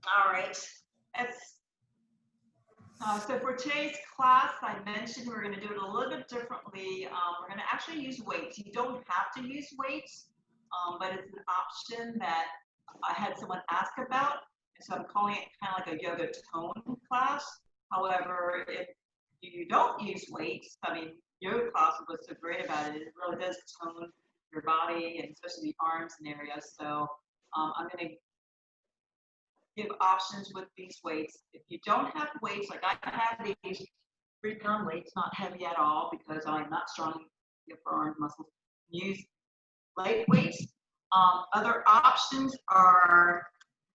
All right. So for today's class, I mentioned we're going to do it a little bit differently. We're going to actually use weights. You don't have to use weights, but it's an option that I had someone ask about. And so I'm calling it kind of like a yoga tone class. However, if you don't use weights, I mean, yoga class, what's so great about it, it really does tone your body and especially the arms and areas. So I'm going to give options with these weights. If you don't have weights, like I have these 3-pound weights, not heavy at all because I'm not strong for arm muscles. Use light weights. Other options are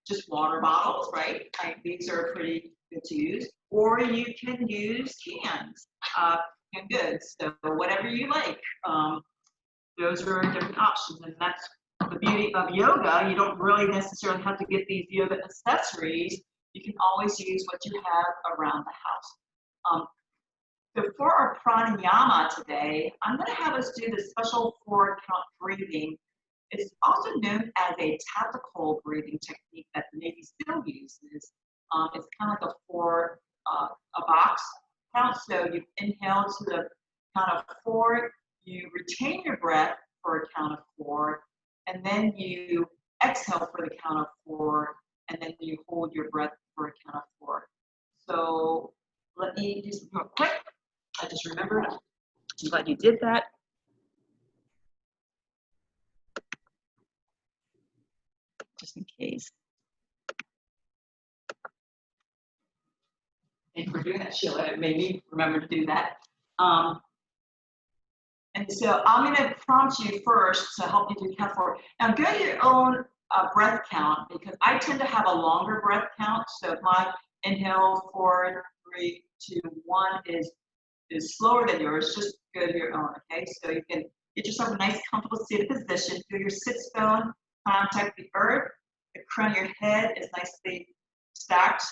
just water bottles, right? These are pretty good to use. Or you can use cans, canned goods. So whatever you like. Those are different options, and that's the beauty of yoga. You don't really necessarily have to get these yoga accessories. You can always use what you have around the house. So for our pranayama today, I'm going to have us do the special 4-count breathing. It's also known as a tactical breathing technique that the Navy still uses. It's kind of like a box count. So you inhale to the count of 4. You retain your breath for a count of 4, and then you exhale for the count of 4, and then you hold your breath for a count of 4. So let me do something real quick. I just remembered. I'm glad you did that. Just in case. Thank you for doing that, Sheila. It made me remember to do that. And so I'm going to prompt you first to help you do count 4. Now go to your own breath count because I tend to have a longer breath count. So if my inhale 4, 3, 2, 1 is slower than yours, just go to your own. Okay, so you can get yourself a nice, comfortable seated position. Feel your sits bone contact the earth. The crown of your head is nicely stacked.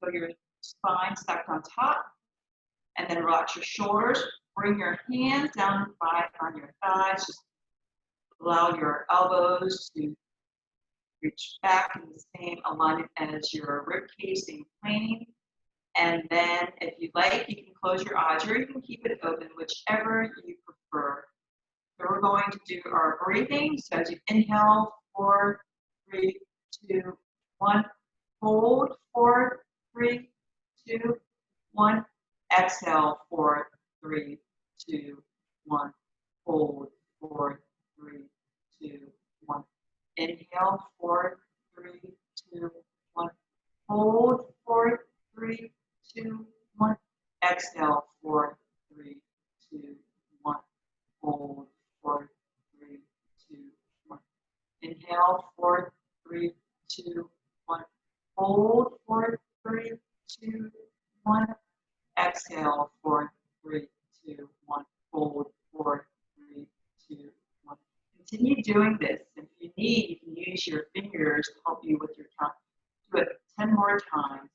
So your spine stacked on top, and then relax your shoulders. Bring your hands down on your thighs. Just allow your elbows to reach back in the same alignment as your rib casing plane. And then if you like, you can close your eyes or you can keep it open, whichever you prefer. So we're going to do our breathing. So as you inhale, 4, 3, 2, 1. Hold, 4, 3, 2, 1. Exhale, 4, 3, 2, 1. Hold, 4, 3, 2, 1. Inhale, 4, 3, 2, 1. Hold, 4, 3, 2, 1. Exhale, 4, 3, 2, 1. Hold, 4, 3, 2, 1. Inhale, 4, 3, 2, 1. Hold, 4, 3, 2, 1. Exhale, 4, 3, 2, 1. Hold, 4, 3, 2, 1. Continue doing this. If you need, you can use your fingers to help you with your count. Do it 10 more times.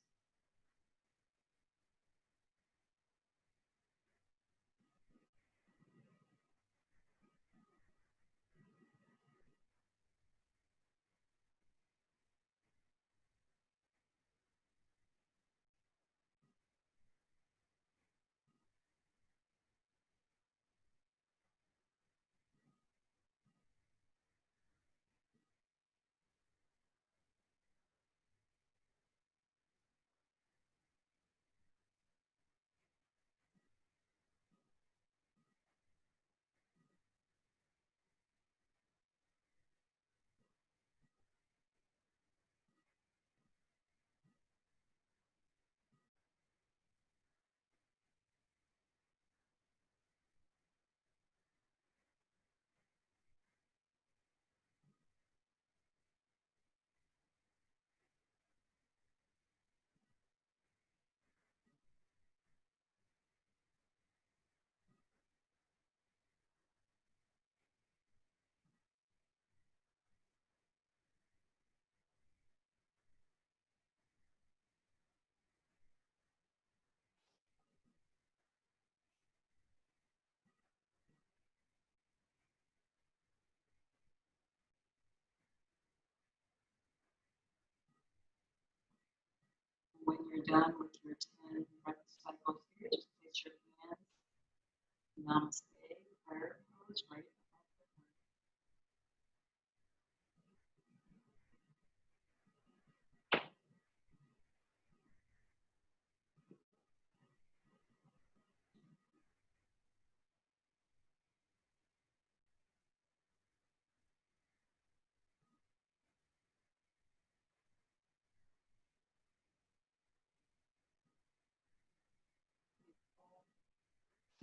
you're done with your 10 breath cycles here, just place your hands. Namaste. Prayer pose right.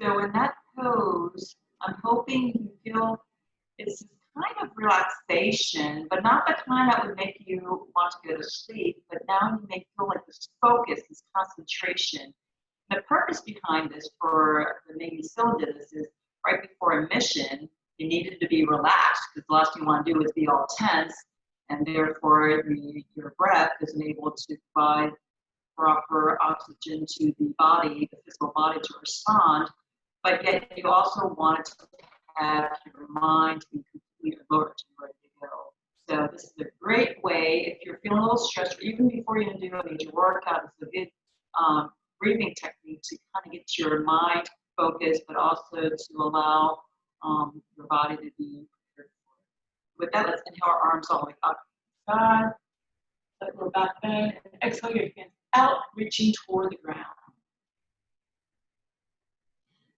So in that pose, I'm hoping you feel it's kind of relaxation, but not the kind that would make you want to go to sleep, but now you may feel like this focus, this concentration. The purpose behind this for the Navy SEAL did this is right before a mission, you needed to be relaxed because the last thing you want to do is be all tense, and therefore your breath isn't able to provide proper oxygen to the body, the physical body to respond, but yet you also want to have your mind to be completely alert and ready to go. So this is a great way, if you're feeling a little stressed, or even before you do a major workout, it's a good breathing technique to kind of get your mind focused, but also to allow your body to be prepared for it. With that, let's inhale our arms all the way up. God, let go back bend, and exhale your hands out, reaching toward the ground.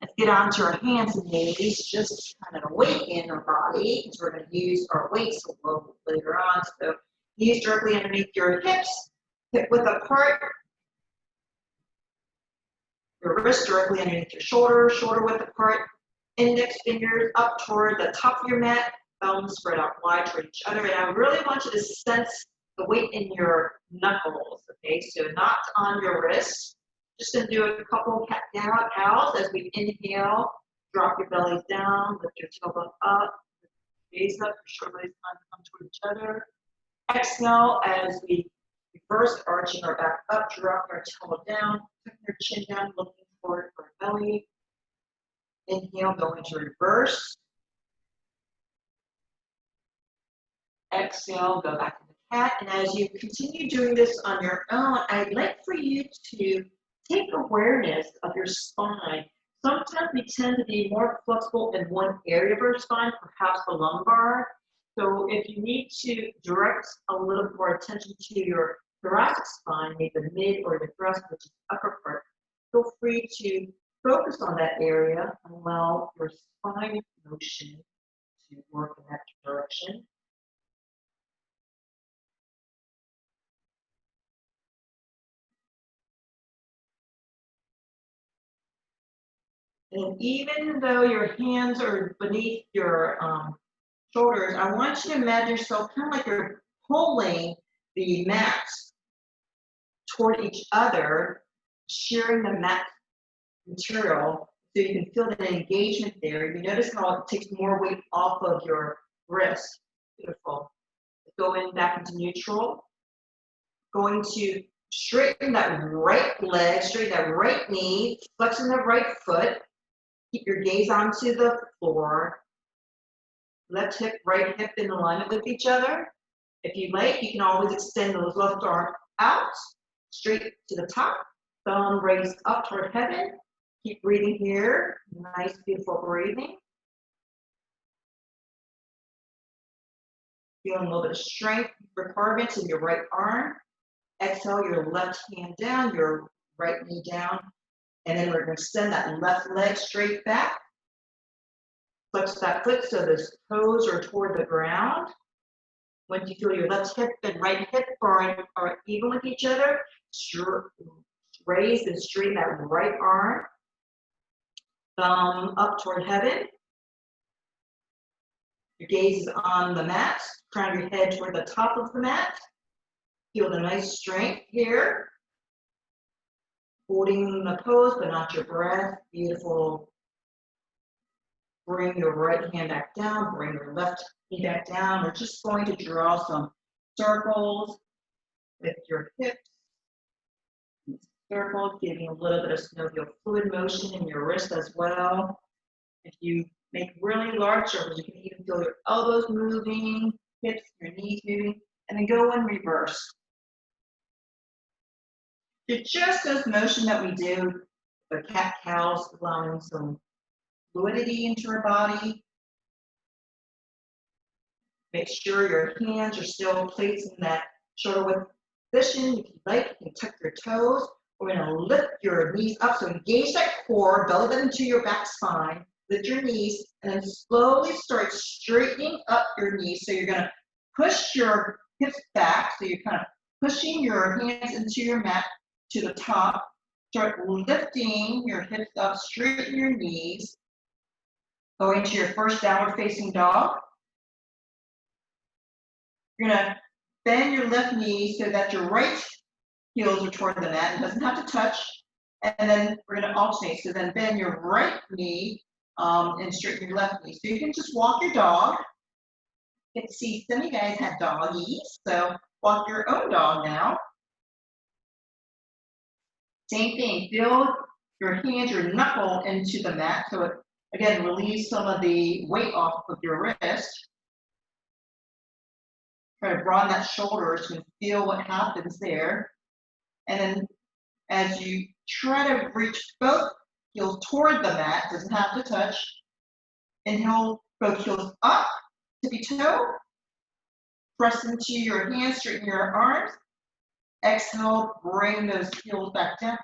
Let's get onto our hands and knees, just kind of awaken our body, because we're going to use our weights a little later on. So knees directly underneath your hips, hip width apart. Your wrist directly underneath your shoulder, shoulder width apart. Index fingers up toward the top of your mat, thumbs spread out wide toward each other. And I really want you to sense the weight in your knuckles, okay? So not on your wrists. Just going to do a couple cat-cows as we inhale. Drop your bellies down, lift your tailbone up, gaze up, your shoulders come toward each other. Exhale as we reverse, arching our back up, drop our tail down, tuck your chin down, looking forward for our belly. Inhale, go into reverse. Exhale, go back to the cat. And as you continue doing this on your own, I'd like for you to take awareness of your spine. Sometimes we tend to be more flexible in one area of our spine, perhaps the lumbar. So if you need to direct a little more attention to your thoracic spine, maybe the mid or the thoracic, which is the upper part, feel free to focus on that area and allow your spine motion to work in that direction. And even though your hands are beneath your shoulders, I want you to imagine yourself kind of like you're pulling the mats toward each other, shearing the mat material so you can feel the engagement there. You notice how it takes more weight off of your wrist. Beautiful. Going back into neutral. Going to straighten that right leg, straighten that right knee, flexing the right foot. Keep your gaze onto the floor. Left hip, right hip in alignment with each other. If you like, you can always extend those left arm out, straight to the top. Thumb raised up toward heaven. Keep breathing here. Nice, beautiful breathing. Feeling a little bit of strength, recurrence in your right arm. Exhale your left hand down, your right knee down. And then we're going to extend that left leg straight back. Flex that foot so the toes are toward the ground. Once you feel your left hip and right hip are even with each other, raise and straighten that right arm. Thumb up toward heaven. Your gaze is on the mat. Crown your head toward the top of the mat. Feel the nice strength here. Holding the pose, but not your breath. Beautiful. Bring your right hand back down. Bring your left knee back down. We're just going to draw some circles with your hips. Circles, giving a little bit of synovial fluid motion in your wrist as well. If you make really large circles, you can even feel your elbows moving, hips, your knees moving, and then go in reverse. just those motion that we do for cat-cows, allowing some fluidity into your body. Make sure your hands are still placed in that shoulder width position. If you like, you can tuck your toes. We're going to lift your knees up. So engage that core, belly button to your back spine. Lift your knees, and then slowly start straightening up your knees. So you're going to push your hips back. So you're kind of pushing your hands into your mat to the top. Start lifting your hips up, straighten your knees. Go into your first downward facing dog. You're going to bend your left knee so that your right heels are toward the mat. It doesn't have to touch. And then we're going to alternate. So then bend your right knee and straighten your left knee. So you can just walk your dog. You get to see some of you guys have doggies. So walk your own dog now. Same thing. Feel your hands, your knuckle into the mat. So it, again, release some of the weight off of your wrist. Try to broaden that shoulder so you can feel what happens there. And then as you try to reach both heels toward the mat, doesn't have to touch. Inhale, both heels up, tippy toe. Press into your hands, straighten your arms. Exhale, bring those heels back down.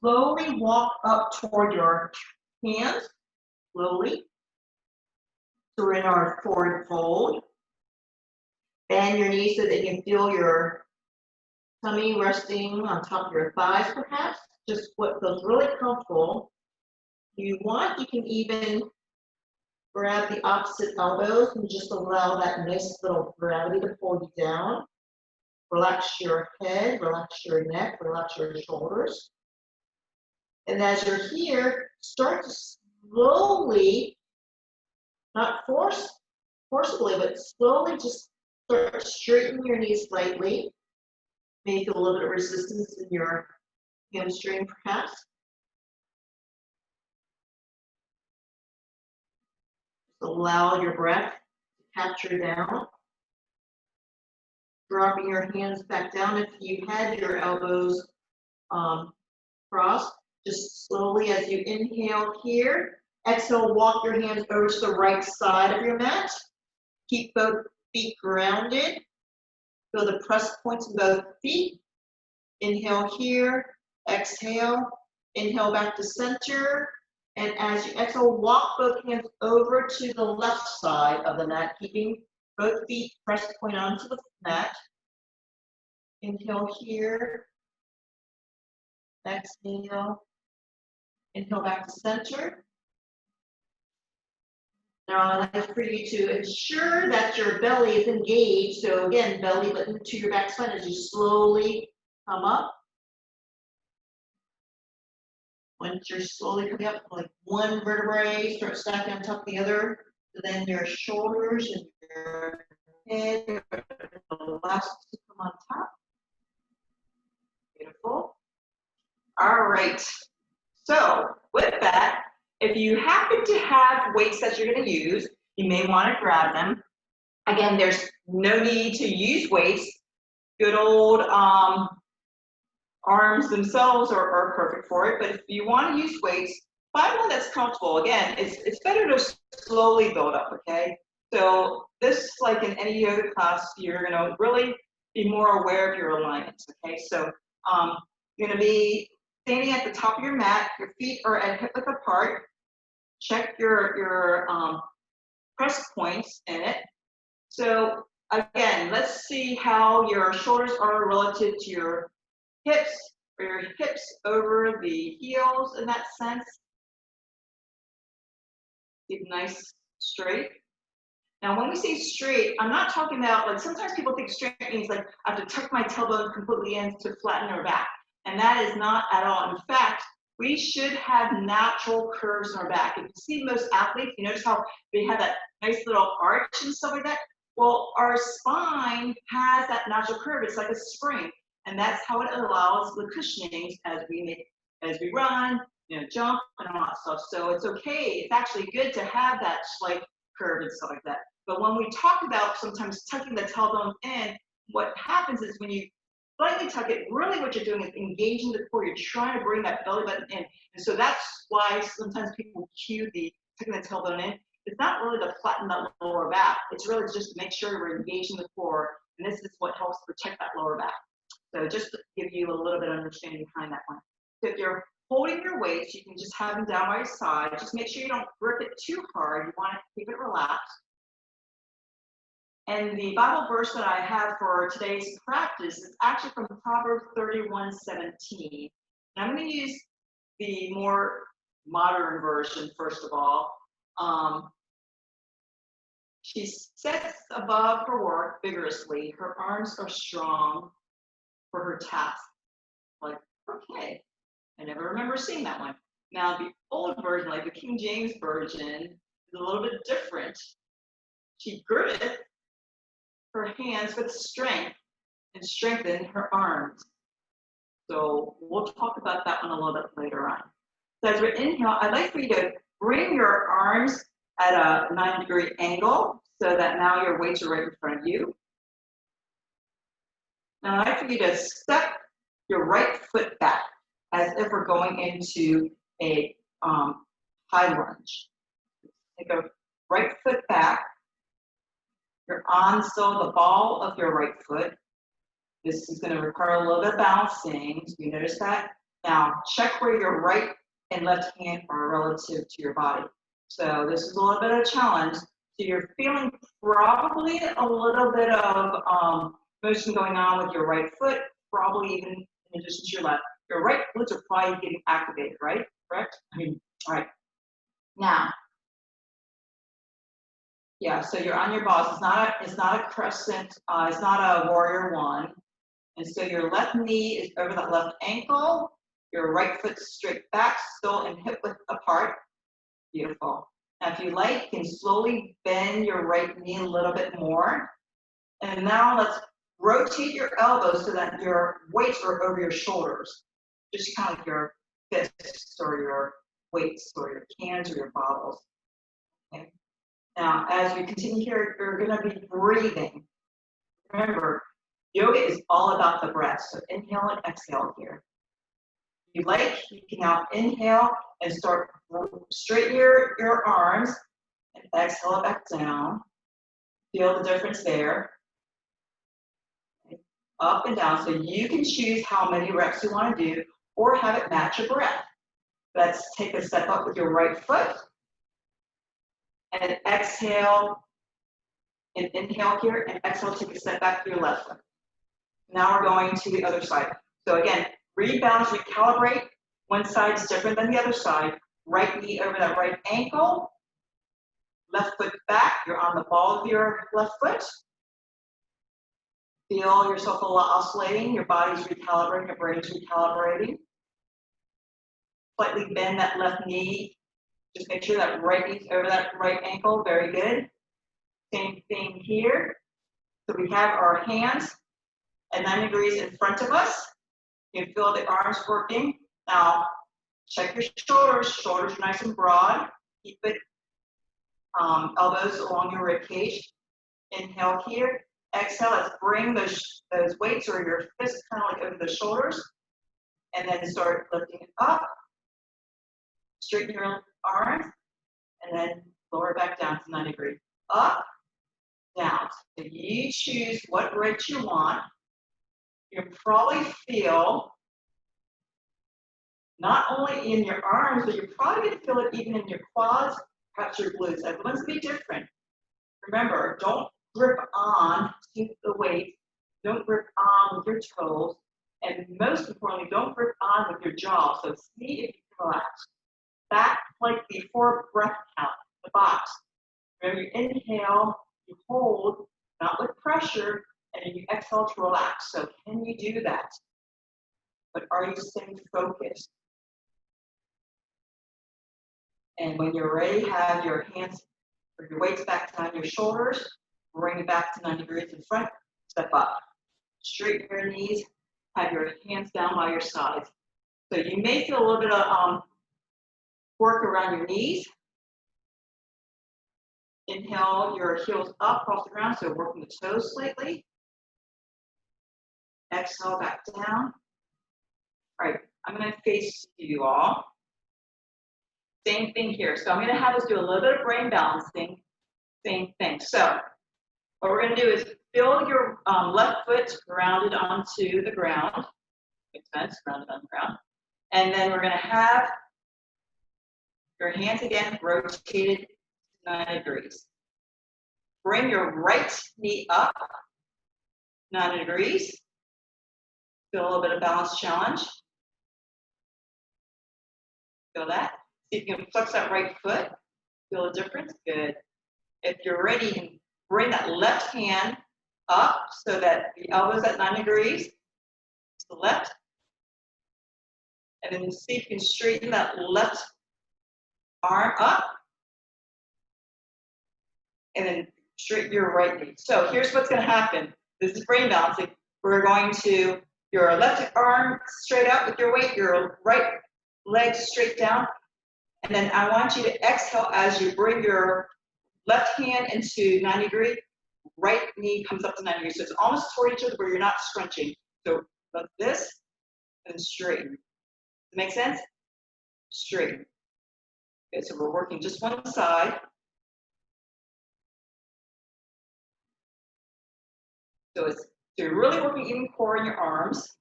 Slowly walk up toward your hands, slowly. So we're in our forward fold. Bend your knees so that you can feel your tummy resting on top of your thighs, perhaps. Just what feels really comfortable. If you want, you can even grab the opposite elbows and just allow that nice little gravity to pull you down. Relax your head, relax your neck, relax your shoulders. And as you're here, start to slowly, not forcibly, but slowly just start straightening your knees slightly. Maybe feel a little bit of resistance in your hamstring, perhaps. Allow your breath to capture down. Dropping your hands back down. If you had your elbows crossed, just slowly as you inhale here, exhale, walk your hands over to the right side of your mat. Keep both feet grounded. Feel the press points in both feet. Inhale here, exhale, inhale back to center. And as you exhale, walk both hands over to the left side of the mat, keeping both feet press point onto the mat. Inhale here, exhale, inhale back to center. Now I'd like for you to ensure that your belly is engaged. So again, belly button to your back spine as you slowly come up. Once you're slowly coming up, like one vertebrae, start stacking on top of the other. So then your shoulders and your head, the last to come on top. Beautiful. All right. So with that, if you happen to have weights that you're going to use, you may want to grab them. Again, there's no need to use weights. Good old arms themselves are perfect for it, but if you want to use weights, find one that's comfortable. Again, it's better to slowly build up, okay? So this, like in any yoga class, you're going to really be more aware of your alignments, okay? So you're going to be standing at the top of your mat, your feet are at hip width apart. Check your press points in it. So again, let's see how your shoulders are relative to your hips, or your hips over the heels in that sense. Keep nice straight. Now when we say straight, I'm not talking about, like sometimes people think straight means like I have to tuck my tailbone completely in to flatten our back. And that is not at all. In fact, we should have natural curves in our back. If you see most athletes, you notice how they have that nice little arch and stuff like that. Well, our spine has that natural curve. It's like a spring. And that's how it allows the cushioning as we run, jump and all that stuff. So it's okay. It's actually good to have that slight curve and stuff like that. But when we talk about sometimes tucking the tailbone in, what happens is when you slightly tuck it. Really what you're doing is engaging the core. You're trying to bring that belly button in. And so that's why sometimes people cue the tucking the tailbone in. It's not really to flatten that lower back. It's really just to make sure we're engaging the core. And this is what helps protect that lower back. So just to give you a little bit of understanding behind that one. So if you're holding your weights, you can just have them down by your side. Just make sure you don't grip it too hard. You want to keep it relaxed. And the Bible verse that I have for today's practice is actually from Proverbs 31:17. And I'm going to use the more modern version, first of all. She sets above her work vigorously. Her arms are strong for her task. Like, okay. I never remember seeing that one. Now, the old version, like the King James Version, is a little bit different. She girdeth her hands with strength and strengthened her arms. So we'll talk about that one a little bit later on. So as we inhale, I'd like for you to bring your arms at a 90-degree angle so that now your weights are right in front of you. Now I'd like for you to step your right foot back as if we're going into a high lunge. Take a right foot back. You're on still the ball of your right foot. This is going to require a little bit of balancing. So you notice that? Now check where your right and left hand are relative to your body. So this is a little bit of a challenge. So you're feeling probably a little bit of motion going on with your right foot, probably even in addition to your left. Your right glutes are probably getting activated, right? Correct? All right. Now, yeah, so you're on your balls. It's not a crescent. It's not a warrior one. And so your left knee is over that left ankle. Your right foot straight back, still and hip width apart. Beautiful. Now, if you like, you can slowly bend your right knee a little bit more. And now let's rotate your elbows so that your weights are over your shoulders. Just kind of like your fists or your weights or your cans or your bottles. Okay. Now, as we continue here, you're going to be breathing. Remember, yoga is all about the breath. So inhale and exhale here. If you like, you can now inhale and start straighten your arms and exhale back down. Feel the difference there. Okay. Up and down. So you can choose how many reps you want to do or have it match your breath. Let's take a step up with your right foot. And exhale and inhale here and exhale, take a step back to your left foot. Now we're going to the other side. So again, rebalance, recalibrate. One side is different than the other side. Right knee over that right ankle. Left foot back. You're on the ball of your left foot. Feel yourself a little oscillating. Your body's recalibrating. Your brain's recalibrating. Slightly bend that left knee. Just make sure that right knee's over that right ankle. Very good. Same thing here. So we have our hands at 90 degrees in front of us. You can feel the arms working. Now, check your shoulders. Shoulders are nice and broad. Keep it elbows along your rib cage. Inhale here. Exhale. Let's bring those weights or your fists kind of like over the shoulders. And then start lifting it up. Straighten your arms. And then lower back down to 90 degrees. Up, down. So you choose what rate you want. You'll probably feel not only in your arms, but you're probably going to feel it even in your quads, perhaps your glutes. Everyone's going to be different. Remember, don't grip on to the weight. Don't grip on with your toes. And most importantly, don't grip on with your jaw. So see if you can relax. Back like the 4 breath count, the box. Remember, you inhale, you hold, not with pressure, and then you exhale to relax. So can you do that? But are you staying focused? And when you're ready, have your hands or your weights back down your shoulders, bring it back to 90 degrees in front, step up. Straighten your knees, have your hands down by your sides. So you may feel a little bit of work around your knees. Inhale your heels up off the ground, so working the toes slightly. Exhale back down. All right, I'm going to face you all. Same thing here. So I'm going to have us do a little bit of brain balancing. Same thing. So what we're going to do is feel your left foot grounded onto the ground. Makes sense, grounded on the ground. And then we're going to have your hands again rotated 90 degrees. Bring your right knee up 90 degrees. Feel a little bit of balance challenge. Feel that. See if you can flex that right foot. Feel the difference? Good. If you're ready, you can bring that left hand up so that the elbow's at 90 degrees to the left. And then see if you can straighten that left arm up. And then straighten your right knee. So here's what's going to happen. This is brain balancing. We're going to your left arm straight up with your weight, your right leg straight down. And then I want you to exhale as you bring your left hand into 90 degree. Right knee comes up to 90 degrees. So it's almost toward each other where you're not scrunching. So like this and straighten. Does it make sense? Straighten. Okay, so we're working just one side. So you're really working even core in your arms.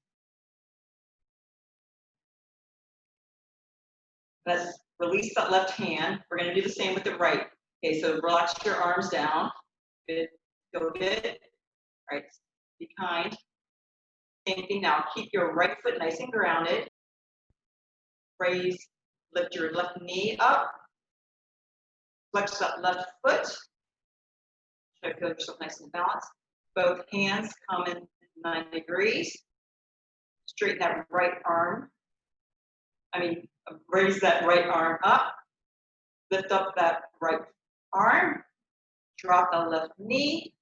Let's release that left hand. We're going to do the same with the right. Okay, so relax your arms down. Good. Go good. All right. Be kind. Same thing now. Keep your right foot nice and grounded. Raise, lift your left knee up. Flex that left foot. Try to feel yourself nice and balanced. Both hands come in 90 degrees. Straighten that right arm. Raise that right arm up. Lift up that right arm. Drop the left knee.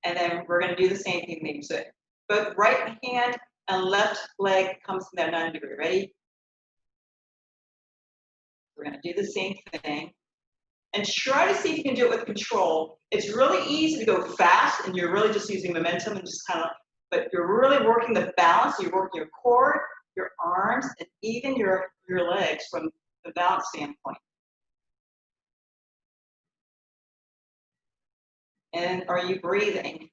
And then we're going to do the same thing maybe. So both right hand and left leg comes to that 90 degree. Ready? We're going to do the same thing. And try to see if you can do it with control. It's really easy to go fast and you're really just using momentum and just kind of, but you're really working the balance. You're working your core, your arms, and even your legs from the balance standpoint. And are you breathing?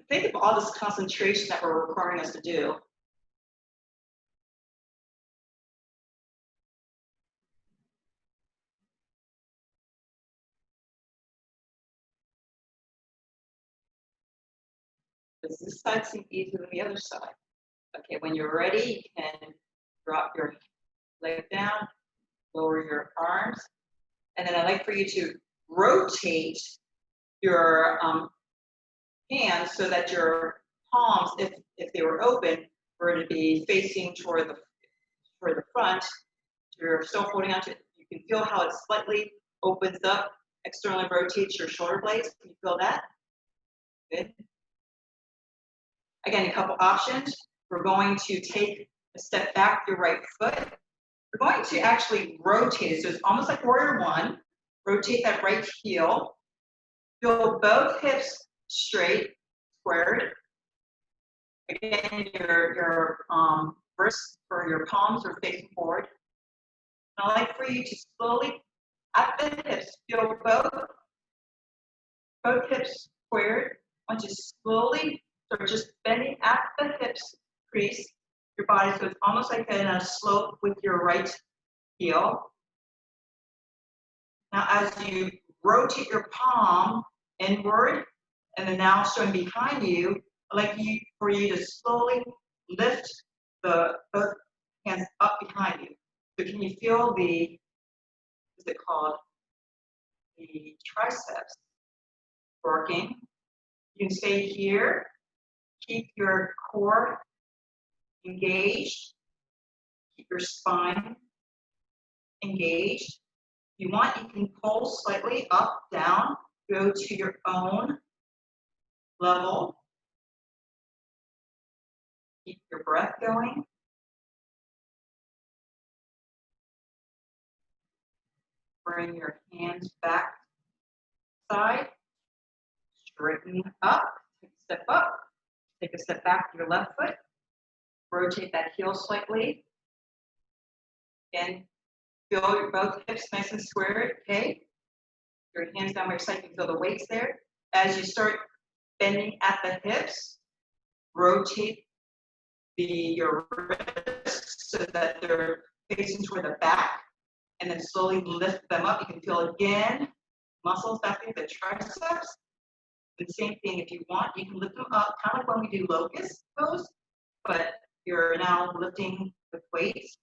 Think of all this concentration that we're requiring us to do. Does this side seem easier than the other side? Okay, when you're ready, you can drop your leg down, lower your arms, and then I'd like for you to rotate your hands so that your palms, if they were open, were going to be facing toward the front. You're still holding on to it. You can feel how it slightly opens up, externally rotates your shoulder blades. Can you feel that? Good. Again, a couple options. We're going to take a step back your right foot. We're going to actually rotate it. So it's almost like warrior one. Rotate that right heel. Feel both hips straight, squared. Again, your wrists or your palms are facing forward. And I'd like for you to slowly, at the hips, feel both hips squared. I want you to slowly start just bending at the hips, crease your body. So it's almost like a slope with your right heel. Now, as you rotate your palm inward, and then now showing behind you, I'd like for you to slowly lift both hands up behind you. So can you feel what is it called? The triceps working. You can stay here, keep your core engaged, keep your spine engaged. If you want, you can pull slightly up, down, go to your own level. Keep your breath going. Bring your hands back side. Straighten up. Take a step up. Take a step back with your left foot. Rotate that heel slightly. Again, feel your both hips nice and square, okay? Your hands down by your side, you can feel the weights there. As you start bending at the hips, rotate your wrists so that they're facing toward the back, and then slowly lift them up. You can feel again, muscles back there, the triceps. The same thing, if you want, you can lift them up, kind of like when we do locust pose, but you're now lifting with weights.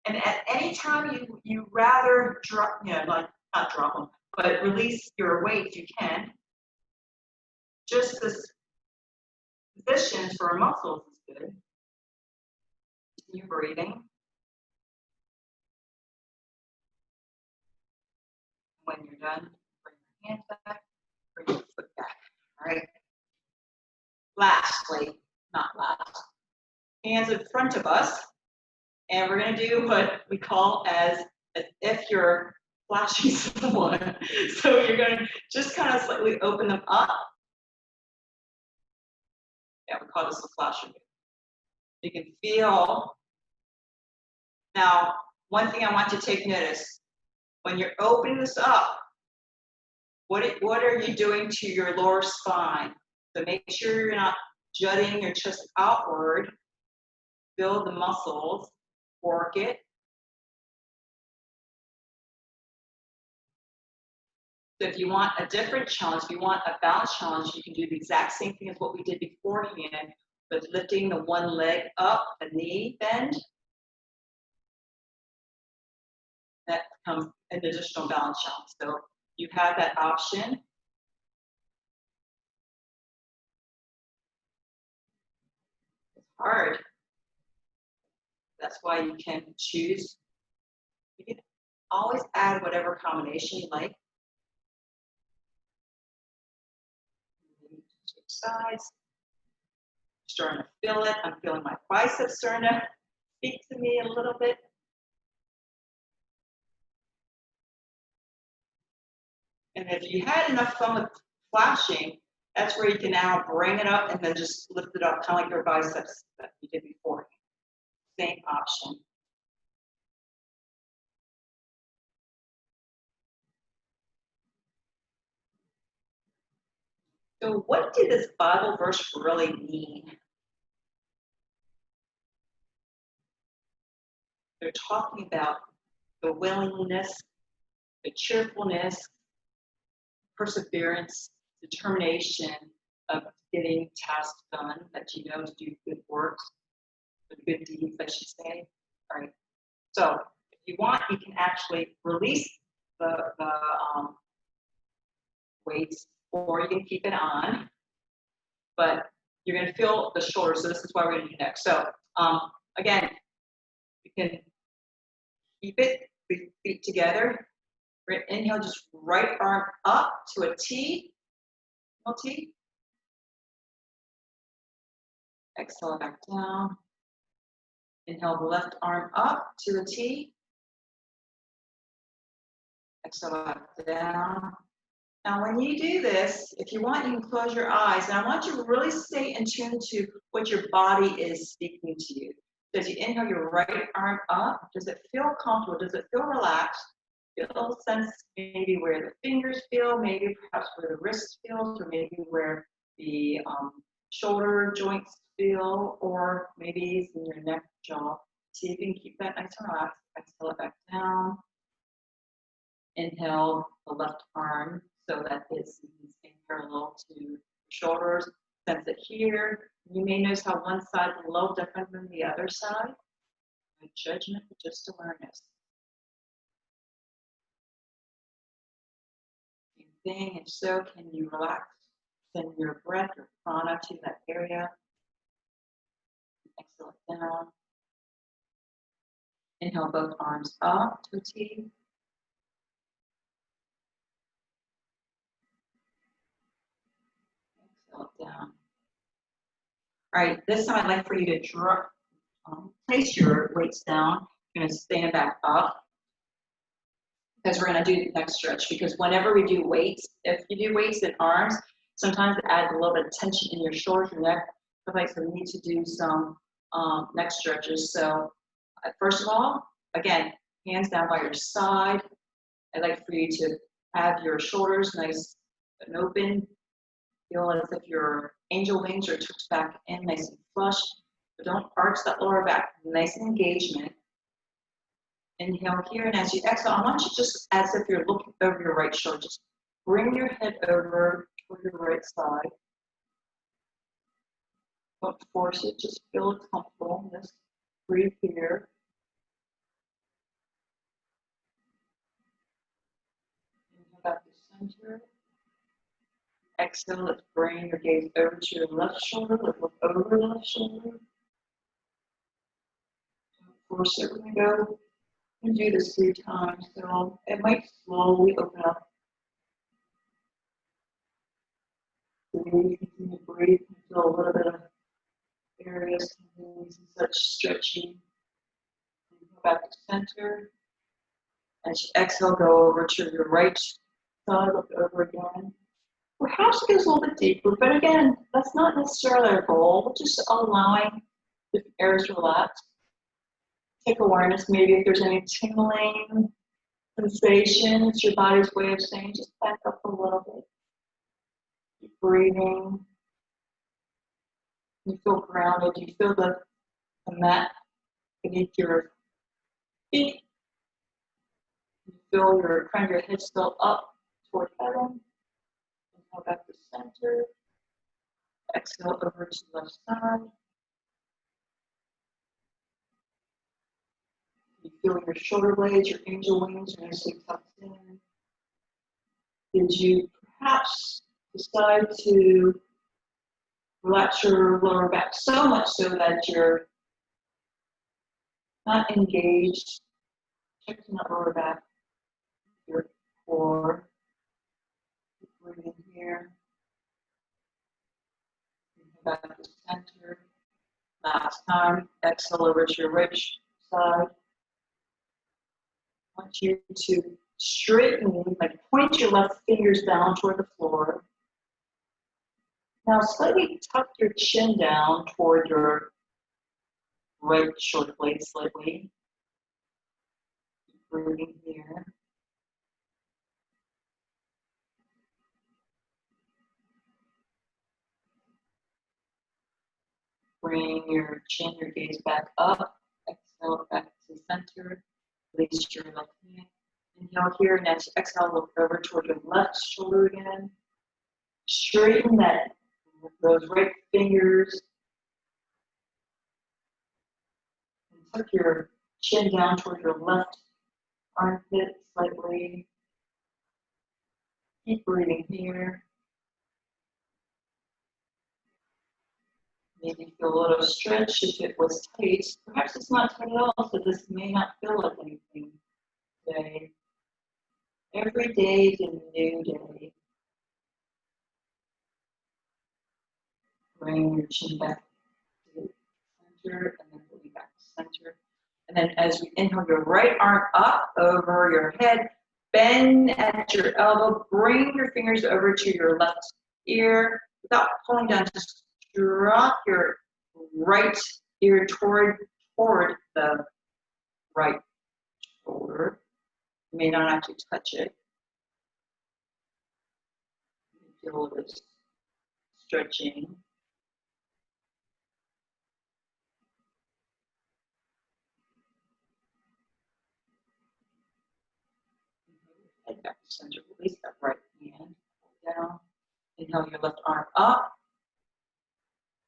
And at any time you rather drop, like not drop them, but release your weight, you can. Just this position for our muscles is good. Continue breathing. When you're done, bring your hands back, bring your foot back. All right. Lastly, not last, hands in front of us, and we're going to do what we call as if you're flashing someone. So you're going to just kind of slightly open them up. Yeah, we call this a flasher. You can feel. Now, one thing I want you to take notice, when you're opening this up, what are you doing to your lower spine? So make sure you're not jutting your chest outward. Build the muscles, work it. So if you want a different challenge, if you want a balance challenge, you can do the exact same thing as what we did beforehand, with lifting the one leg up, the knee bend. That becomes an additional balance challenge. So you have that option. It's hard. That's why you can choose. You can always add whatever combination you like. Switch sides. Starting to feel it. I'm feeling my biceps starting to speak to me a little bit. And if you had enough fun with flashing, that's where you can now bring it up and then just lift it up, kind of like your biceps that you did before. Same option. So what did this Bible verse really mean? They're talking about the willingness, the cheerfulness, perseverance, determination of getting tasks done that you know to do good works, good deeds, I should say. All right. So if you want, you can actually release the weights, or you can keep it on, but you're going to feel the shoulders. So this is what we're going to do next. So again, you can keep it, feet together. Inhale, just right arm up to a T. T. Exhale back down. Inhale the left arm up to a T. Exhale back down. Now when you do this, if you want, you can close your eyes. And I want you to really stay in tune to what your body is speaking to you. So as you inhale your right arm up, does it feel comfortable? Does it feel relaxed? Feel sense maybe where the fingers feel, maybe perhaps where the wrist feels, or maybe where the shoulder joints feel, or maybe it's in your neck, jaw. See if you can keep that nice and relaxed. Exhale it back down. Inhale the left arm so that it's in parallel to your shoulders. Sense it here. You may notice how one side is a little different than the other side. No judgment, just awareness. Thing. If so, can you relax? Send your breath or prana to that area. Exhale it down. Inhale both arms up to a T. Exhale it down. All right, this time I'd like for you to place your weights down. You're going to stand back up, because we're going to do the next stretch. Because whenever we do weights, if you do weights in arms, sometimes it adds a little bit of tension in your shoulders, your neck, Okay, so we need to do some neck stretches. So first of all, again, hands down by your side. I'd like for you to have your shoulders nice and open. Feel as if your angel wings are tucked back in, nice and flush. But don't arch that lower back. Nice engagement. Inhale here, and as you exhale, I want you just as if you're looking over your right shoulder. Just bring your head over toward your right side. Don't force it, just feel it comfortable. Just breathe here. Inhale back to center. Exhale, let's bring your gaze over to your left shoulder. Let's look over the left shoulder. Don't force it. We're going to go and do this 3 times. So it might slowly open up. Breathe, continue to breathe. Feel a little bit of areas and such stretching. Go back to center. As you exhale, go over to your right side. Look over again. Perhaps it goes a little bit deeper, but again, that's not necessarily our goal. We're just allowing the areas to relax. Take awareness, maybe if there's any tingling sensation, it's your body's way of saying just back up a little bit. Keep breathing. You feel grounded. You feel the mat beneath your feet. You feel your crown of your head still up toward heaven. Inhale back to center. Exhale over to the left side. You feel your shoulder blades, your angel wings are nicely tucked in. Did you perhaps decide to relax your lower back so much so that you're not engaged? Check that lower back, your core. Keep breathing here. Back to center. Last time, exhale over to your right side. I want you to straighten, like point your left fingers down toward the floor. Now slightly tuck your chin down toward your right shoulder blade slightly. Keep breathing here. Bring your chin, your gaze back up. Exhale back to center. Release your left hand. Inhale here, and as you exhale, look over toward your left shoulder again. Straighten those right fingers. And tuck your chin down toward your left armpit slightly. Keep breathing here. Maybe feel a little stretch if it was tight. Perhaps it's not tight at all, so this may not feel like anything today. Every day is a new day. Bring your chin back to the center and then going back to center. And then as you inhale, your right arm up over your head, bend at your elbow, bring your fingers over to your left ear without pulling down, just drop your right ear toward the right shoulder. You may not actually touch it. You feel this stretching. Head back to center. Release that right hand. Down. Inhale your left arm up.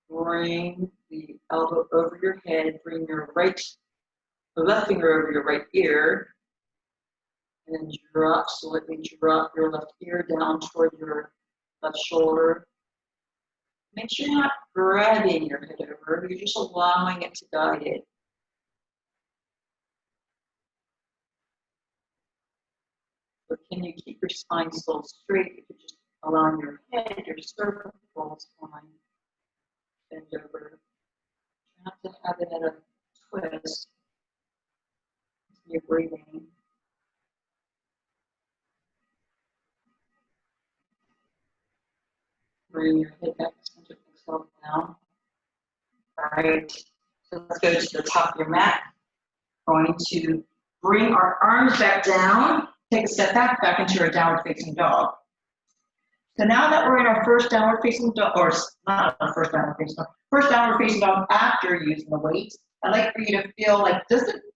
Bring the elbow over your head. Bring your left finger over your right ear. And then slightly drop your left ear down toward your left shoulder. Make sure you're not grabbing your head over. You're just allowing it to guide it. But can you keep your spine still straight if you're just allowing your head, your cervical spine, bend over? Try not to have it at a twist. You're breathing. Bring your head back to center, exhale down. Right. So let's go to the top of your mat. Going to bring our arms back down. Take a step back into your downward facing dog. So now that we're in our first downward facing dog, or not our first downward facing dog after using the weights, I'd like for you to feel like,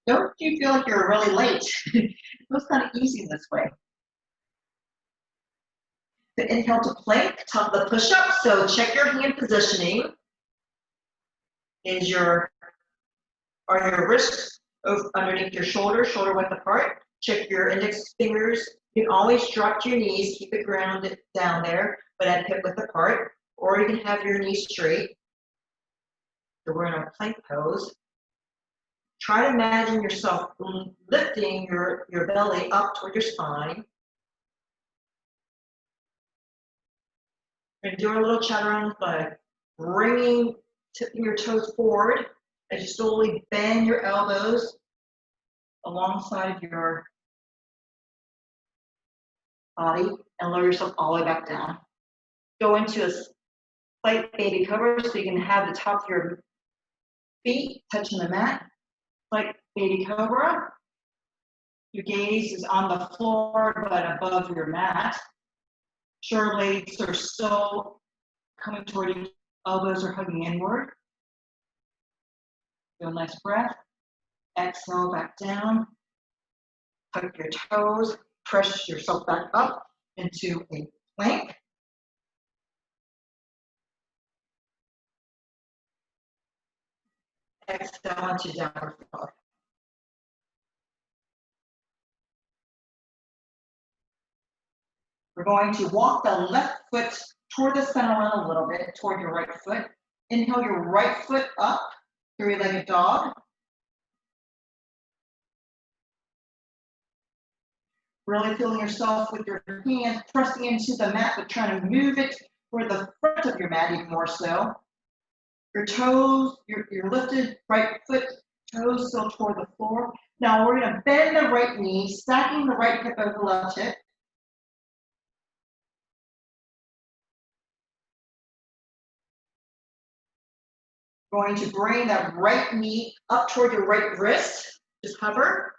don't you feel like you're really late? It feels kind of easy this way. So inhale to plank, top of the push-up. So check your hand positioning. Are your wrists underneath your shoulder width apart? Check your index fingers. You can always drop to your knees, keep it grounded down there, but at hip width apart. Or you can have your knees straight. So we're in a plank pose. Try to imagine yourself lifting your belly up toward your spine. And do a little chaturanga by tipping your toes forward as you slowly bend your elbows alongside of your body and lower yourself all the way back down. Go into a slight baby cover so you can have the top of your feet touching the mat. Slight baby cobra. Your gaze is on the floor but above your mat. Shoulder blades are still coming toward you. Elbows are hugging inward. Do a nice breath. Exhale back down. Tuck your toes. Press yourself back up into a plank. Exhale into downward dog. We're going to walk the left foot toward the center line a little bit, toward your right foot. Inhale your right foot up, three-legged dog. Really feeling yourself with your hands pressing into the mat, but trying to move it toward the front of your mat even more so. Your toes, your lifted right foot, toes still toward the floor. Now we're going to bend the right knee, stacking the right hip over the left hip. Going to bring that right knee up toward your right wrist. Just hover.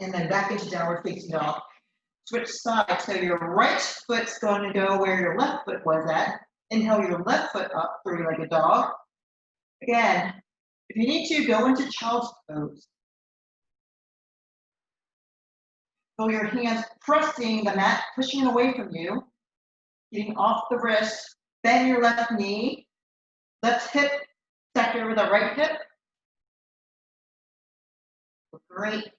And then back into downward facing dog. Switch sides. So your right foot's going to go where your left foot was at. Inhale your left foot up, three-legged dog. Again, if you need to, go into child's pose. Feel your hands pressing the mat, pushing it away from you. Getting off the wrist. Bend your left knee. Left hip stacked over the right hip. Great.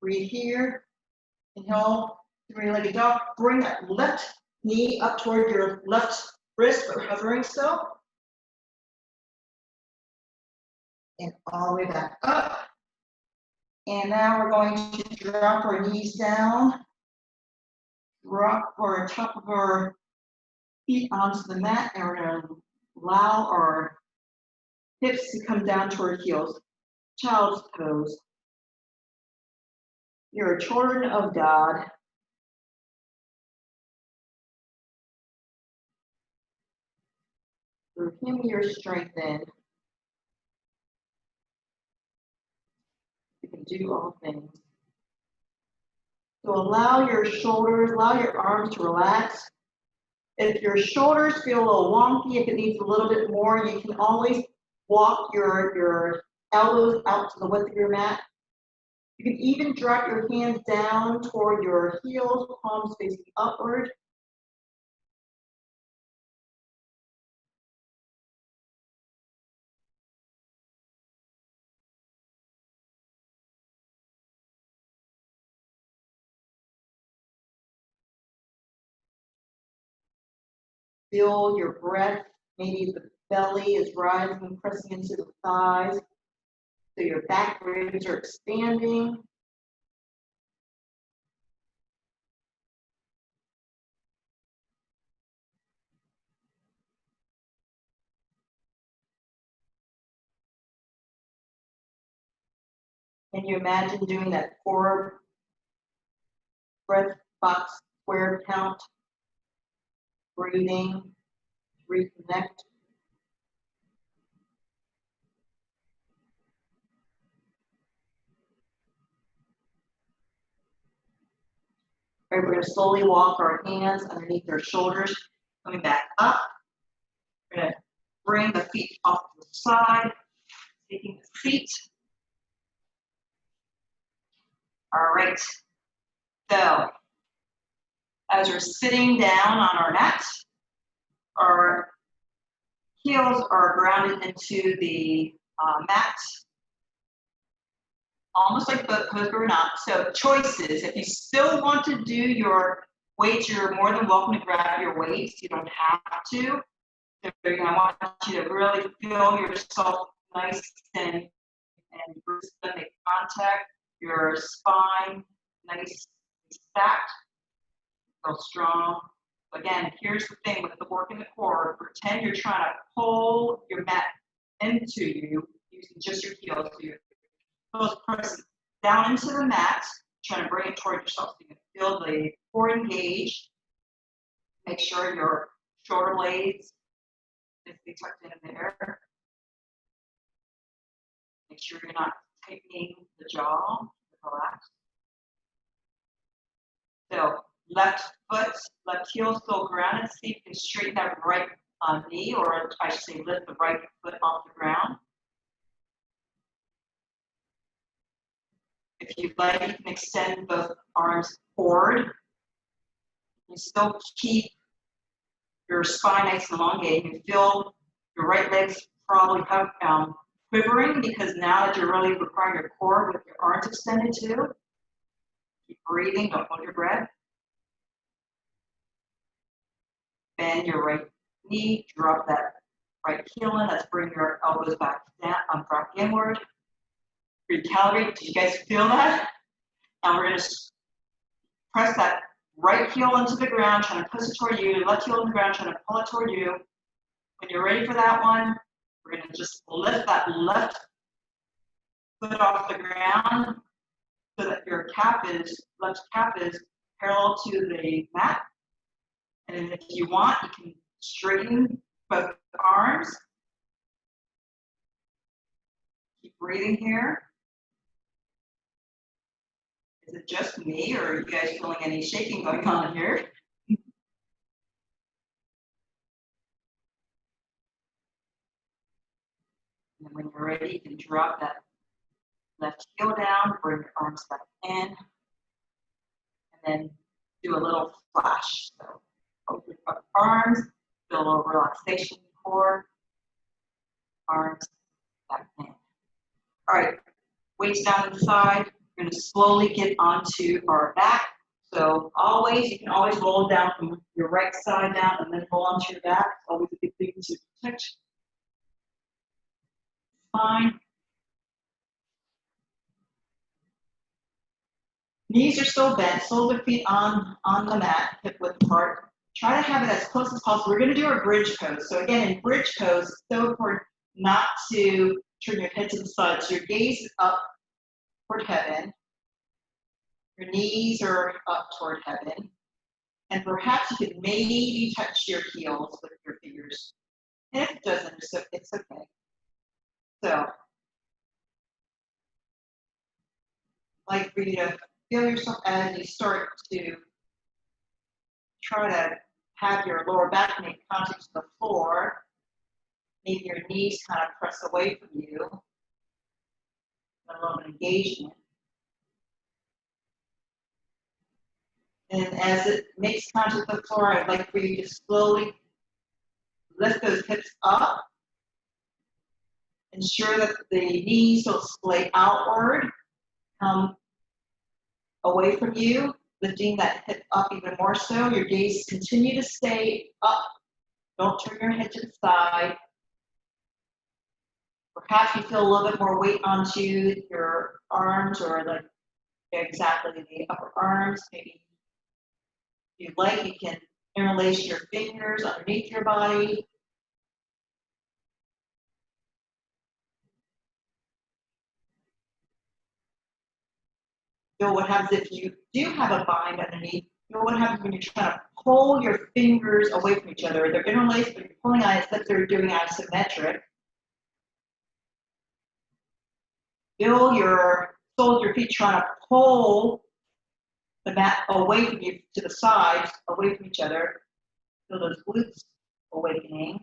Breathe here. Inhale, three-legged dog. Bring that left knee up toward your left wrist, but hovering still. And all the way back up. And now we're going to drop our knees down. Drop our top of our feet onto the mat, and we're going to allow our hips to come down toward heels. Child's pose. You're children of God. Through Him you're strengthened. You can do all things. So allow your shoulders, allow your arms to relax. If your shoulders feel a little wonky, if it needs a little bit more, you can always walk your elbows out to the width of your mat. You can even drop your hands down toward your heels, palms facing upward. Feel your breath. Maybe the belly is rising, pressing into the thighs. So your back ribs are expanding. Can you imagine doing that 4 breath box square count? breathing, reconnect. All right, we're going to slowly walk our hands underneath our shoulders, coming back up. We're going to bring the feet off to the side, taking the seat. All right. So, as we're sitting down on our mat, our heels are grounded into the mat, almost like boat pose, but we're not. So choices. If you still want to do your weights, you're more than welcome to grab your weights. You don't have to. So I want you to really feel yourself nice and make contact. Your spine nice and stacked. Feel strong. Again, here's the thing with the work in the core. Pretend you're trying to pull your mat into you using just your heels. So your heels press down into the mat, trying to bring it toward yourself. So you can feel the core engaged. Make sure your shoulder blades is tucked in there. Make sure you're not tightening the jaw. Relax. So left foot, left heel still grounded. See if you can straighten that right knee, or I should say lift the right foot off the ground. If you'd like, you can extend both arms forward. You still keep your spine nice and elongated. You feel your right leg's probably quivering because now that you're really requiring your core with your arms extended too. Keep breathing, don't hold your breath. Bend your right knee, drop that right heel in. Let's bring your elbows back down, back inward. Recalibrate. Did you guys feel that? Now we're going to press that right heel into the ground, trying to push it toward you. Left heel in the ground, trying to pull it toward you. When you're ready for that one, we're going to just lift that left foot off the ground so that your left calf is parallel to the mat. And if you want, you can straighten both arms. Keep breathing here. Is it just me, or are you guys feeling any shaking going on here? And when you're ready, you can drop that left heel down, bring your arms back in, and then do a little flash. So open up arms, feel a little relaxation in the core, arms back in. All right, weights down to the side. We're going to slowly get onto our back. So you can always roll down from your right side down and then roll onto your back. Always a good thing to protect. Fine. Knees are still bent, soles of feet on the mat, hip width apart. Try to have it as close as possible. We're going to do our bridge pose. So again, in bridge pose, it's so important not to turn your head to the side. So your gaze is up toward heaven. Your knees are up toward heaven. And perhaps you could maybe touch your heels with your fingers. And if it doesn't, it's okay. So, I'd like for you to feel yourself as you start to try to have your lower back make contact with the floor. Maybe your knees kind of press away from you. A little engagement. And as it makes contact with the floor, I'd like for you to slowly lift those hips up. Ensure that the knees don't splay outward. Come away from you, lifting that hip up even more so. Your gaze continue to stay up. Don't turn your head to the side. Perhaps you feel a little bit more weight onto your arms, or like exactly the upper arms. Maybe if you'd like, you can interlace your fingers underneath your body. Feel what happens if you do have a bind underneath. Feel what happens when you're trying to pull your fingers away from each other. They're interlaced, but you're pulling on it as if they're doing isometric. Feel your soles of your feet trying to pull the mat away from you to the sides, away from each other. Feel those glutes awakening.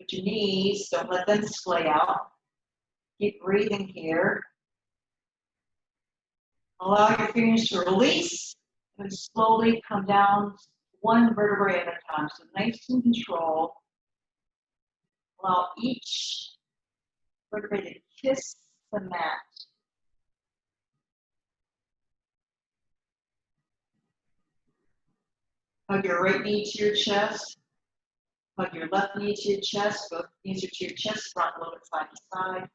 Put your knees, don't let them splay out. Keep breathing here. Allow your fingers to release and slowly come down one vertebrae at a time. So nice and control. Allow each vertebrae to kiss the mat. Hug your right knee to your chest. Hug your left knee to your chest. Both knees are to your chest. Rock a little bit side to side.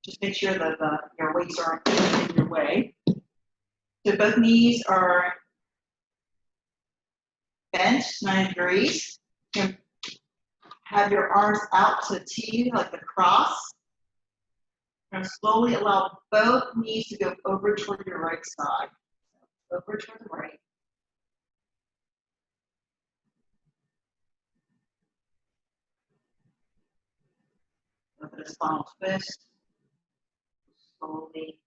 Just make sure that your weights aren't in your way. So both knees are bent 90 degrees. You can have your arms out to T like the cross. And slowly allow both knees to go over toward your right side. Over toward the right. Look at a spinal twist. Slowly.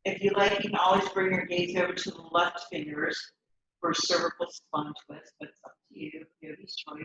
If you like, you can always bring your gaze over to the left fingers for a cervical spine twist, but it's up to you. Yogi's choice.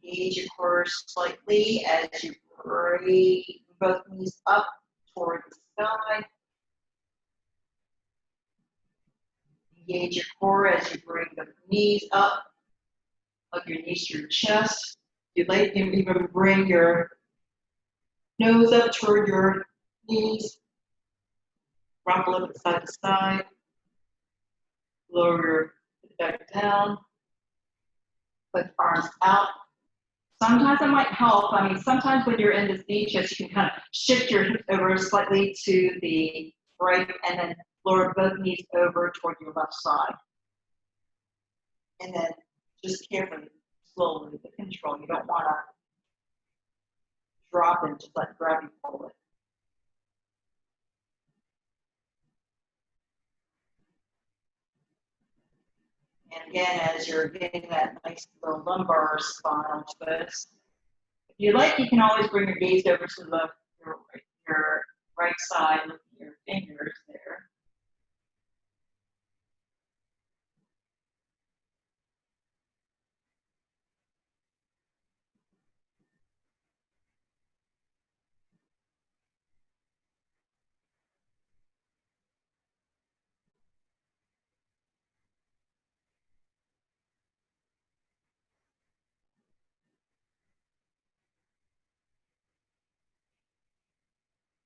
Engage your core slightly as you bring both knees up toward the sky. Engage your core as you bring the knees up. Hug your knees to your chest. If you'd like, you can even bring your nose up toward your knees. Rock a little bit side to side. Lower your head back down. Put arms out. Sometimes it might help. I mean, sometimes when you're in this knee twist, you can kind of shift your hips over slightly to the right and then lower both knees over toward your left side. And then just carefully, slowly, with control. You don't want to drop and just let gravity pull it. And again, as you're getting that nice little lumbar spinal twist, if you like, you can always bring your gaze over to your right side, looking at your fingers there.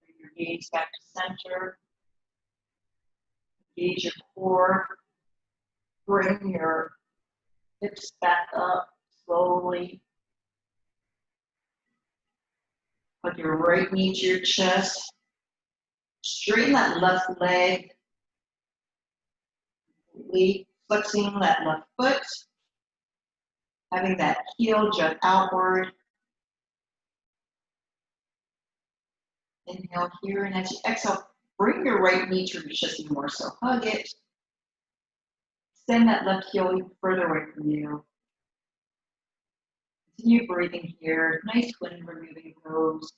Bring your gaze back to center. Engage your core. Bring your hips back up slowly. Put your right knee to your chest. Straighten that left leg. Flexing that left foot. Having that heel jut outward. Inhale here, and as you exhale, bring your right knee to your chest even more. So hug it. Extend that left heel even further away from you. Continue breathing here. Nice wind removing pose.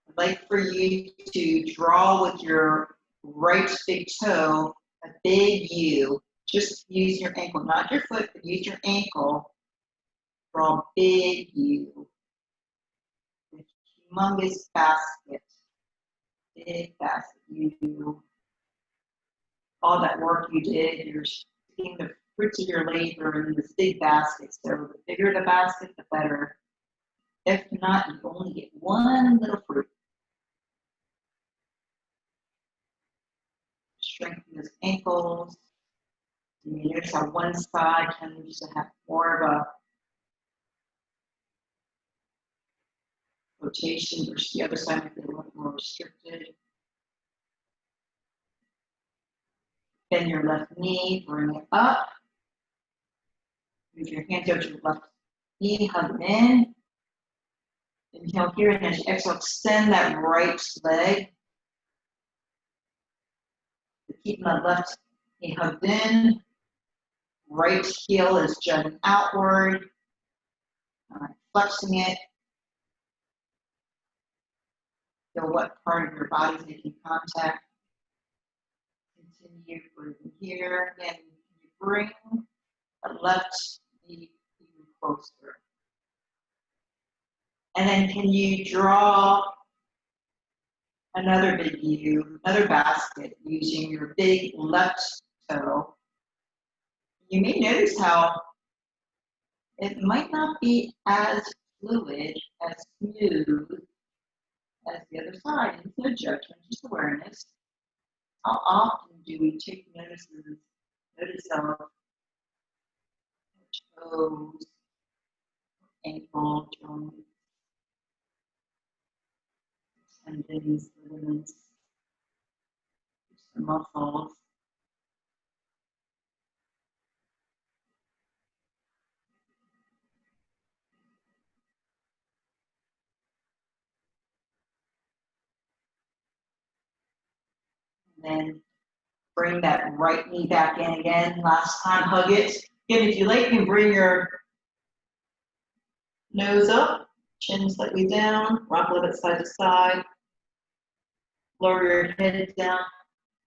I'd like for you to draw with your right big toe a big U. Just use your ankle, not your foot, but use your ankle. Draw a big U. A humongous basket. Big basket U. All that work you did, you're sticking the fruits of your labor in this big basket. So the bigger the basket, the better. If not, you only get one little fruit. Strengthen those ankles. You notice how one side tends to have more of a rotation versus the other side might be a little more restricted. Bend your left knee, bring it up. Move your hands over to your left knee, hug them in. Inhale here, and as you exhale, extend that right leg. Keeping the left knee hugged in. Right heel is jutting outward. Flexing it. Feel what part of your body is making contact. Continue breathing here. And you bring the left knee even closer. And then can you draw another big U, another basket using your big left toe? You may notice how it might not be as fluid, as smooth as the other side. It's no judgment, just awareness. How often do we take notice of toes, ankle, joints, tendons, ligaments, muscles? And then bring that right knee back in again. Last time, hug it. Again, if you like, you can bring your nose up, chin slightly down, rock a little bit side to side. Lower your head down.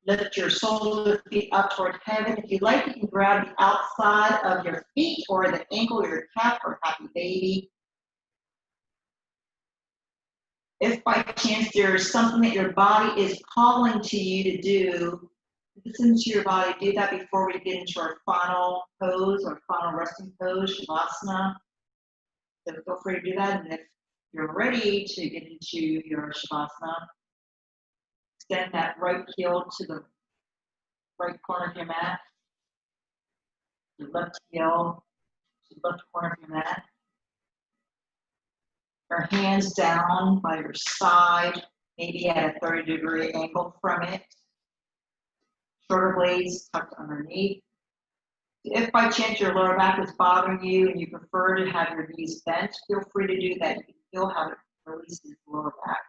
Lift your soles of feet up toward heaven. If you like, you can grab the outside of your feet or the ankle or your calf or happy baby. If by chance there's something that your body is calling to you to do, listen to your body. Do that before we get into our final pose or final resting pose, Shavasana. So feel free to do that. And if you're ready to get into your Shavasana, extend that right heel to the right corner of your mat. Your left heel to the left corner of your mat. Your hands down by your side, maybe at a 30-degree angle from it. Shoulder blades tucked underneath. If by chance your lower back is bothering you and you prefer to have your knees bent, feel free to do that. You can feel how it releases the lower back.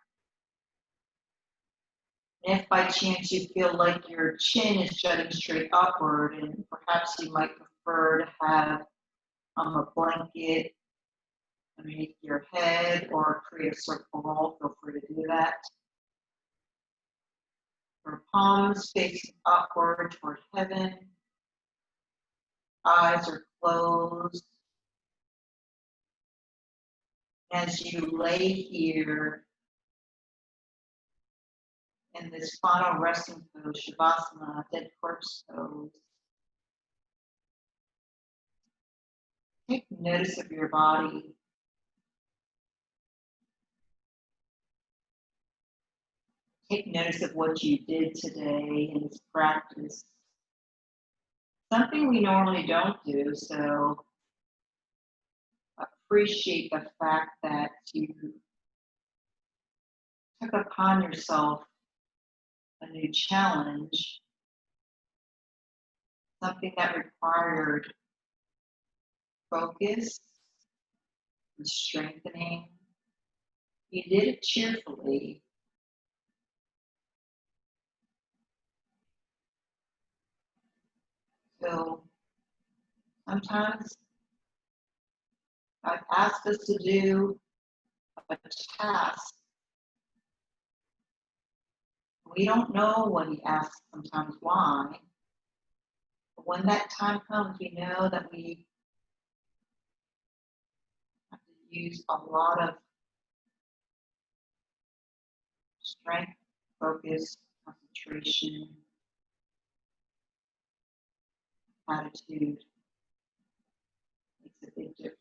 And if by chance you feel like your chin is jutting straight upward and perhaps you might prefer to have a blanket underneath your head or create a circle roll, feel free to do that. Your palms facing upward toward heaven. Eyes are closed. As you lay here in this final resting pose, Shavasana, dead corpse pose, take notice of your body. Take notice of what you did today in this practice. Something we normally don't do, so appreciate the fact that you took upon yourself a new challenge, something that required focus and strengthening. You did it cheerfully. So sometimes I've asked us to do a task. We don't know what he asks sometimes why. But when that time comes, we know that we have to use a lot of strength, focus, concentration, gratitude makes a big difference.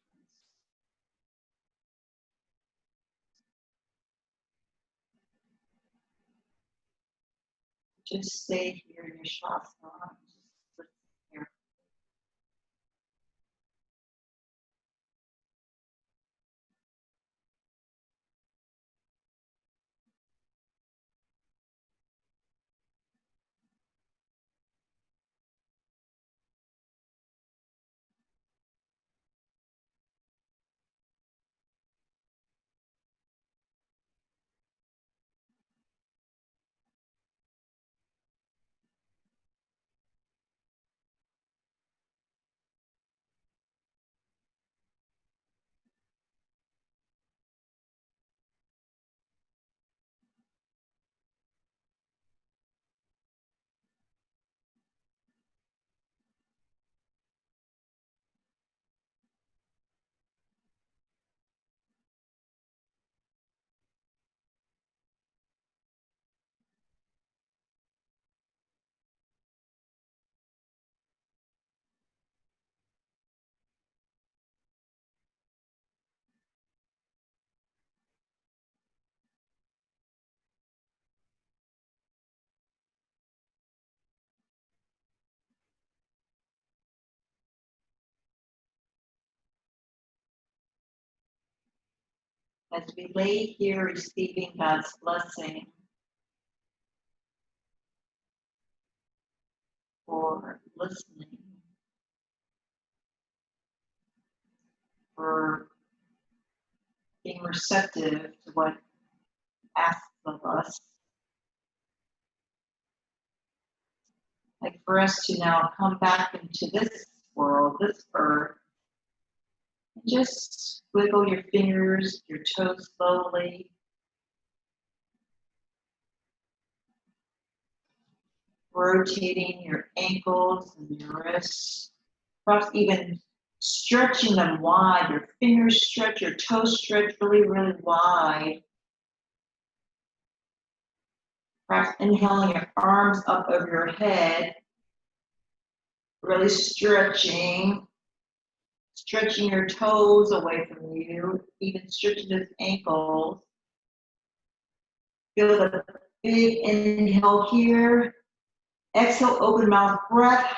Just stay here in your shavasana. Just listen here. As we lay here receiving God's blessing for listening, for being receptive to what asks of us, like for us to now come back into this world, this earth, and just wiggle your fingers, your toes slowly, rotating your ankles and your wrists, perhaps even stretching them wide. Your fingers stretch, your toes stretch really, really wide. Perhaps inhaling your arms up over your head, really stretching your toes away from you, even stretching those ankles. Feel the big inhale here. Exhale, open mouth breath.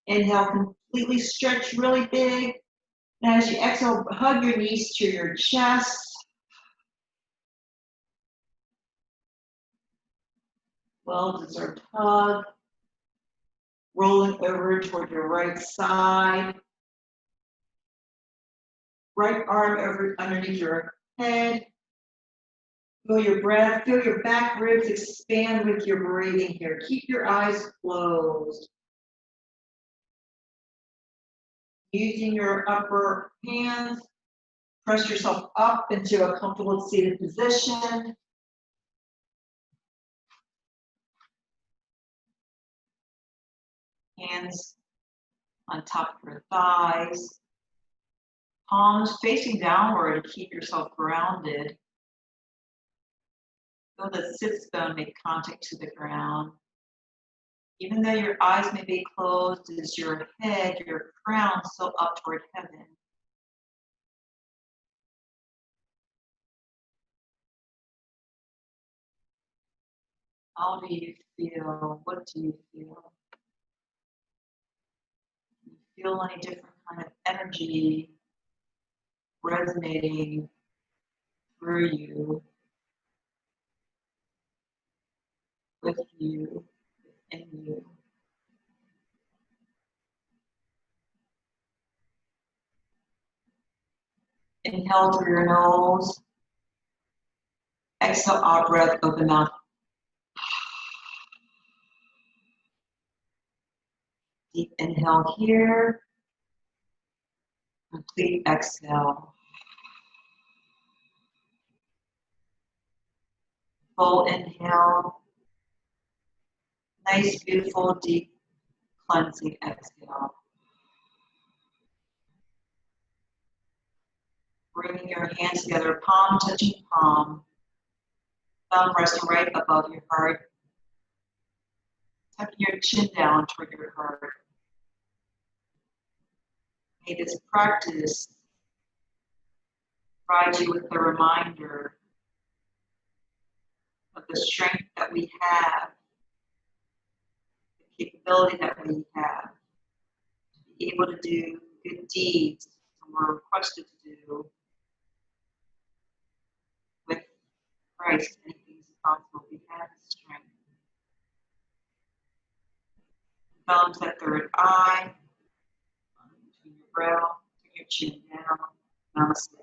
Inhale, completely stretch really big. And as you exhale, hug your knees to your chest. Well-deserved hug. Rolling over toward your right side. Right arm over underneath your head. Feel your breath. Feel your back ribs expand with your breathing here. Keep your eyes closed. Using your upper hands, press yourself up into a comfortable seated position. Hands on top of your thighs. Palms facing downward to keep yourself grounded. Feel the sits bone make contact to the ground. Even though your eyes may be closed, is your head, your crown still up toward heaven? How do you feel? What do you feel? Do you feel any different kind of energy resonating through you, with you, within you? Inhale through your nose. Exhale out breath, open mouth. Deep inhale here. Complete exhale. Full inhale. Nice, beautiful, deep, cleansing exhale. Bringing your hands together, palm touching palm. Thumb resting right above your heart. Tucking your chin down toward your heart. May this practice provide you with a reminder of the strength that we have, the capability that we have to be able to do good deeds and we're requested to do with Christ. Anything is possible. We have the strength. Thumbs that third eye, between your brow, to your chin down. Namaste.